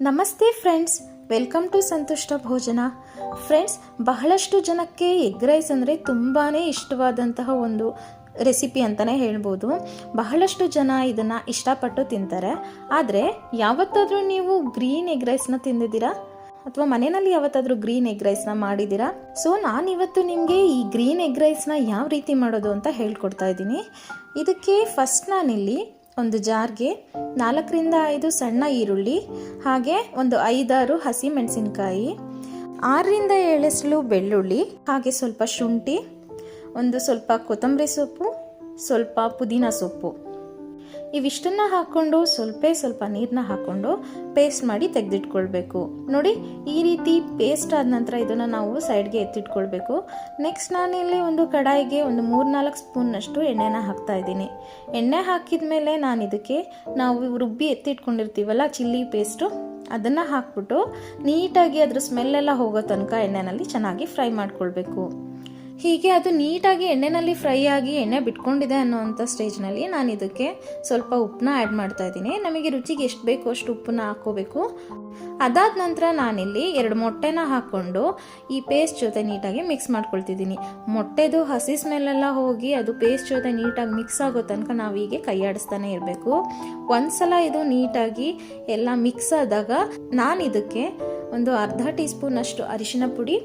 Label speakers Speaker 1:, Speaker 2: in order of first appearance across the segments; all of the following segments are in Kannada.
Speaker 1: ನಮಸ್ತೆ ಫ್ರೆಂಡ್ಸ್, ವೆಲ್ಕಮ್ ಟು ಸಂತುಷ್ಟ ಭೋಜನ. ಫ್ರೆಂಡ್ಸ್, ಬಹಳಷ್ಟು ಜನಕ್ಕೆ ಎಗ್ ರೈಸ್ ಅಂದರೆ ತುಂಬಾ ಇಷ್ಟವಾದಂತಹ ಒಂದು ರೆಸಿಪಿ ಅಂತಲೇ ಹೇಳ್ಬೋದು. ಬಹಳಷ್ಟು ಜನ ಇದನ್ನು ಇಷ್ಟಪಟ್ಟು ತಿಂತಾರೆ. ಆದರೆ ಯಾವತ್ತಾದರೂ ನೀವು ಗ್ರೀನ್ ಎಗ್ ರೈಸ್ನ ತಿಂದಿದ್ದೀರಾ ಅಥವಾ ಮನೆಯಲ್ಲಿ ಯಾವತ್ತಾದರೂ ಗ್ರೀನ್ ಎಗ್ ರೈಸ್ನ ಮಾಡಿದ್ದೀರಾ? ಸೊ ನಾನಿವತ್ತು ನಿಮಗೆ ಈ ಗ್ರೀನ್ ಎಗ್ ರೈಸ್ನ ಯಾವ ರೀತಿ ಮಾಡೋದು ಅಂತ ಹೇಳ್ಕೊಡ್ತಾ ಇದ್ದೀನಿ. ಇದಕ್ಕೆ ಫಸ್ಟ್ ನಾನಿಲ್ಲಿ ಒಂದು ಜಾರ್ಗೆ 4ರಿಂದ 5 ಸಣ್ಣ ಈರುಳ್ಳಿ, ಹಾಗೆ ಒಂದು 5-6 ಹಸಿ ಮೆಣಸಿನಕಾಯಿ, 6ರಿಂದ 7 ಎಸಳು ಬೆಳ್ಳುಳ್ಳಿ, ಹಾಗೆ ಸ್ವಲ್ಪ ಶುಂಠಿ, ಒಂದು ಸ್ವಲ್ಪ ಕೊತ್ತಂಬರಿ ಸೊಪ್ಪು, ಸ್ವಲ್ಪ ಪುದೀನ ಸೊಪ್ಪು, ಇವಿಷ್ಟನ್ನು ಹಾಕ್ಕೊಂಡು ಸ್ವಲ್ಪ ನೀರನ್ನ ಹಾಕ್ಕೊಂಡು ಪೇಸ್ಟ್ ಮಾಡಿ ತೆಗೆದಿಟ್ಕೊಳ್ಬೇಕು. ನೋಡಿ, ಈ ರೀತಿ ಪೇಸ್ಟ್ ಆದ ನಂತರ ಇದನ್ನು ನಾವು ಸೈಡ್ಗೆ ಎತ್ತಿಟ್ಕೊಳ್ಬೇಕು. ನೆಕ್ಸ್ಟ್ ನಾನಿಲ್ಲಿ ಒಂದು ಕಡಾಯಿಗೆ ಒಂದು 3-4 ಸ್ಪೂನ್ನಷ್ಟು ಎಣ್ಣೆನ ಹಾಕ್ತಾ ಇದ್ದೀನಿ. ಎಣ್ಣೆ ಹಾಕಿದ ಮೇಲೆ ನಾನು ಇದಕ್ಕೆ ನಾವು ರುಬ್ಬಿ ಎತ್ತಿಟ್ಕೊಂಡಿರ್ತೀವಲ್ಲ ಚಿಲ್ಲಿ ಪೇಸ್ಟು, ಅದನ್ನು ಹಾಕ್ಬಿಟ್ಟು ನೀಟಾಗಿ ಅದ್ರ ಸ್ಮೆಲ್ಲೆಲ್ಲ ಹೋಗೋ ತನಕ ಎಣ್ಣೆನಲ್ಲಿ ಚೆನ್ನಾಗಿ ಫ್ರೈ ಮಾಡ್ಕೊಳ್ಬೇಕು. ಹೀಗೆ ಅದು ನೀಟಾಗಿ ಎಣ್ಣೆನಲ್ಲಿ ಫ್ರೈ ಆಗಿ ಎಣ್ಣೆ ಬಿಟ್ಕೊಂಡಿದೆ ಅನ್ನೋವಂಥ ಸ್ಟೇಜ್ನಲ್ಲಿ ನಾನು ಇದಕ್ಕೆ ಸ್ವಲ್ಪ ಉಪ್ಪನ್ನ ಆ್ಯಡ್ ಮಾಡ್ತಾ ಇದ್ದೀನಿ. ನಮಗೆ ರುಚಿಗೆ ಎಷ್ಟು ಬೇಕೋ ಅಷ್ಟು ಉಪ್ಪನ್ನ ಹಾಕ್ಕೋಬೇಕು. ಅದಾದ ನಂತರ ನಾನಿಲ್ಲಿ 2 ಮೊಟ್ಟೆನ ಹಾಕ್ಕೊಂಡು ಈ ಪೇಸ್ಟ್ ಜೊತೆ ನೀಟಾಗಿ ಮಿಕ್ಸ್ ಮಾಡ್ಕೊಳ್ತಿದ್ದೀನಿ. ಮೊಟ್ಟೆದು ಹಸಿ ಸ್ಮೆಲ್ಲೆಲ್ಲ ಹೋಗಿ ಅದು ಪೇಸ್ಟ್ ಜೊತೆ ನೀಟಾಗಿ ಮಿಕ್ಸ್ ಆಗೋ ತನಕ ನಾವು ಹೀಗೆ ಕೈ ಆಡಿಸ್ತಾನೆ ಇರಬೇಕು. ಒಂದ್ಸಲ ಇದು ನೀಟಾಗಿ ಎಲ್ಲ ಮಿಕ್ಸ್ ಆದಾಗ ನಾನು ಇದಕ್ಕೆ ಒಂದು ಅರ್ಧ ಟೀ ಸ್ಪೂನಷ್ಟು ಅರಿಶಿನ ಪುಡಿ,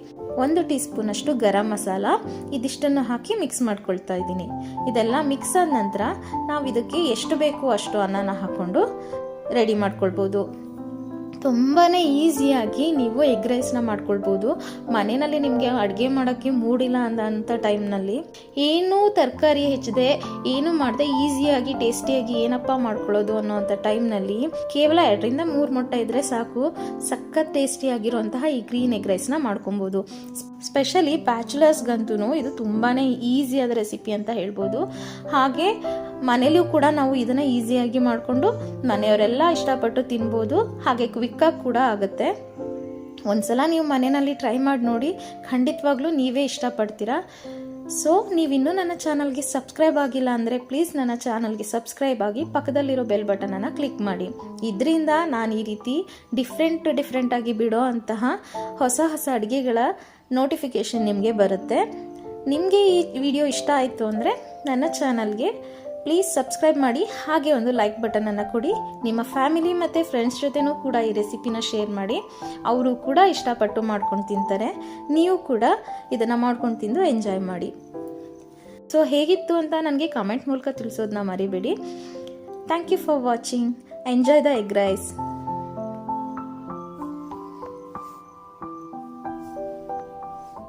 Speaker 1: 1 ಟೀ ಸ್ಪೂನಷ್ಟು ಗರಂ ಮಸಾಲ, ಇದಿಷ್ಟನ್ನು ಹಾಕಿ ಮಿಕ್ಸ್ ಮಾಡ್ಕೊಳ್ತಾ ಇದ್ದೀನಿ. ಇದೆಲ್ಲ ಮಿಕ್ಸ್ ಆದ ನಂತರ ನಾವು ಇದಕ್ಕೆ ಎಷ್ಟು ಬೇಕೋ ಅಷ್ಟು ಅನ್ನನ ಹಾಕ್ಕೊಂಡು ರೆಡಿ ಮಾಡ್ಕೊಳ್ಬೋದು. ತುಂಬಾ ಈಸಿಯಾಗಿ ನೀವು ಎಗ್ ರೈಸ್ನ ಮಾಡ್ಕೊಳ್ಬೋದು. ಮನೆಯಲ್ಲಿ ನಿಮಗೆ ಅಡುಗೆ ಮಾಡೋಕ್ಕೆ ಮೂಡಿಲ್ಲ ಅಂದಂಥ ಟೈಮ್ನಲ್ಲಿ ಏನೂ ತರಕಾರಿ ಹೆಚ್ಚದೆ ಏನು ಮಾಡದೆ ಈಸಿಯಾಗಿ ಟೇಸ್ಟಿಯಾಗಿ ಏನಪ್ಪ ಮಾಡ್ಕೊಳ್ಳೋದು ಅನ್ನೋವಂಥ ಟೈಮ್ನಲ್ಲಿ ಕೇವಲ 2ರಿಂದ 3 ಮೊಟ್ಟೆ ಇದ್ದರೆ ಸಾಕು, ಸಖತ್ ಟೇಸ್ಟಿಯಾಗಿರುವಂತಹ ಈ ಗ್ರೀನ್ ಎಗ್ ರೈಸ್ನ ಮಾಡ್ಕೊಬೋದು. ಸ್ಪೆಷಲಿ ಬ್ಯಾಚುಲರ್ಸ್ಗಂತೂ ಇದು ತುಂಬಾ ಈಸಿಯಾದ ರೆಸಿಪಿ ಅಂತ ಹೇಳ್ಬೋದು. ಹಾಗೆ ಮನೇಲಿಯೂ ಕೂಡ ನಾವು ಇದನ್ನು ಈಸಿಯಾಗಿ ಮಾಡಿಕೊಂಡು ಮನೆಯವರೆಲ್ಲ ಇಷ್ಟಪಟ್ಟು ತಿನ್ಬೋದು. ಹಾಗೆ ಕ್ವಿಕ್ಕಾಗಿ ಕೂಡ ಆಗುತ್ತೆ. ಒಂದ್ಸಲ ನೀವು ಮನೆಯಲ್ಲಿ ಟ್ರೈ ಮಾಡಿ ನೋಡಿ, ಖಂಡಿತವಾಗ್ಲೂ ನೀವೇ ಇಷ್ಟಪಡ್ತೀರಾ. ಸೊ ನೀವಿನ್ನೂ ನನ್ನ ಚಾನಲ್ಗೆ ಸಬ್ಸ್ಕ್ರೈಬ್ ಆಗಿಲ್ಲ ಅಂದರೆ ಪ್ಲೀಸ್ ನನ್ನ ಚಾನಲ್ಗೆ ಸಬ್ಸ್ಕ್ರೈಬ್ ಆಗಿ ಪಕ್ಕದಲ್ಲಿರೋ ಬೆಲ್ ಬಟನನ್ನು ಕ್ಲಿಕ್ ಮಾಡಿ. ಇದರಿಂದ ನಾನು ಈ ರೀತಿ ಡಿಫ್ರೆಂಟಾಗಿ ಬಿಡೋ ಅಂತಹ ಹೊಸ ಅಡುಗೆಗಳ ನೋಟಿಫಿಕೇಷನ್ ನಿಮಗೆ ಬರುತ್ತೆ. ನಿಮಗೆ ಈ ವಿಡಿಯೋ ಇಷ್ಟ ಆಯಿತು ಅಂದರೆ ನನ್ನ ಚಾನಲ್ಗೆ ಪ್ಲೀಸ್ ಸಬ್ಸ್ಕ್ರೈಬ್ ಮಾಡಿ, ಹಾಗೆ ಒಂದು ಲೈಕ್ ಬಟನನ್ನು ಕೊಡಿ. ನಿಮ್ಮ ಫ್ಯಾಮಿಲಿ ಮತ್ತು ಫ್ರೆಂಡ್ಸ್ ಜೊತೆನೂ ಕೂಡ ಈ ರೆಸಿಪಿನ ಶೇರ್ ಮಾಡಿ. ಅವರು ಕೂಡ ಇಷ್ಟಪಟ್ಟು ಮಾಡ್ಕೊಂಡು ತಿಂತಾರೆ. ನೀವು ಕೂಡ ಇದನ್ನು ಮಾಡ್ಕೊಂಡು ತಿಂದು ಎಂಜಾಯ್ ಮಾಡಿ. ಸೊ ಹೇಗಿತ್ತು ಅಂತ ನನಗೆ ಕಮೆಂಟ್ ಮೂಲಕ ತಿಳಿಸೋದನ್ನ ಮರಿಬೇಡಿ. Thank you for watching. Enjoy the egg rice.